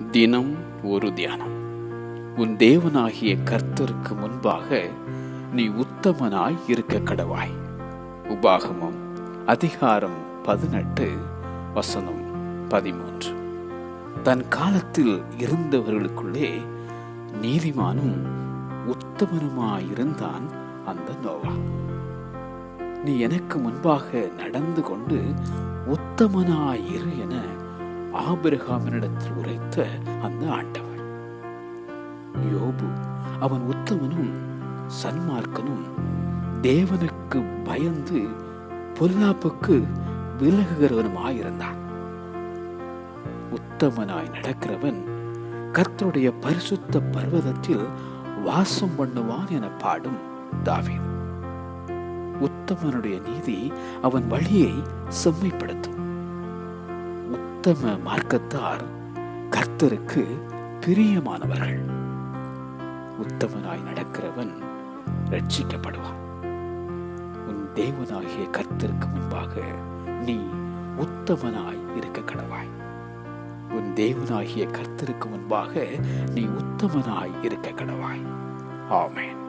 தினம் ஒரு தியானம். உன் தேவனாகிய கர்த்தருக்கு முன்பாக நீ உத்தமனாய் இருக்க கடவாய். உபாகமம் அதிகாரம் 18 வசனம் 13. தன் காலத்தில் இருந்தவர்களுக்குள்ளே நீதிமானும் உத்தமனுமாயிருந்தான் அந்த நோவா. நீ எனக்கு முன்பாக நடந்து கொண்டு உத்தமனாயிரு என ஆபிரகாமினிடத்தில் உரைத்த அந்த ஆண்டவர். யோபு அவன் உத்தமனும் சன்மார்க்கனும் தேவனுக்கு பயந்து பொல்லாப்புக்கு விலகுகிறவனுமாயிருந்தான். உத்தமனாய் நடக்கிறவன் கர்த்தருடைய பரிசுத்த பர்வதத்தில் வாசம் பண்ணுவான் என பாடும் தாவீது. உத்தமனுடைய நீதி அவன் வழியை செம்மைப்படுத்தும். உத்தம மார்க்கத்தார் கர்த்தருக்கு பிரியமானவர்கள். உத்தமனாய் நடக்கிறவன் ரட்சிக்கப்படுவான். உன் தேவனாகிய கர்த்தருக்கு முன்பாக நீ உத்தமனாய் இருக்க கடவாய். உன் தேவனாகிய கர்த்தருக்கு முன்பாக நீ உத்தமனாய் இருக்க கடவாய். ஆமென்.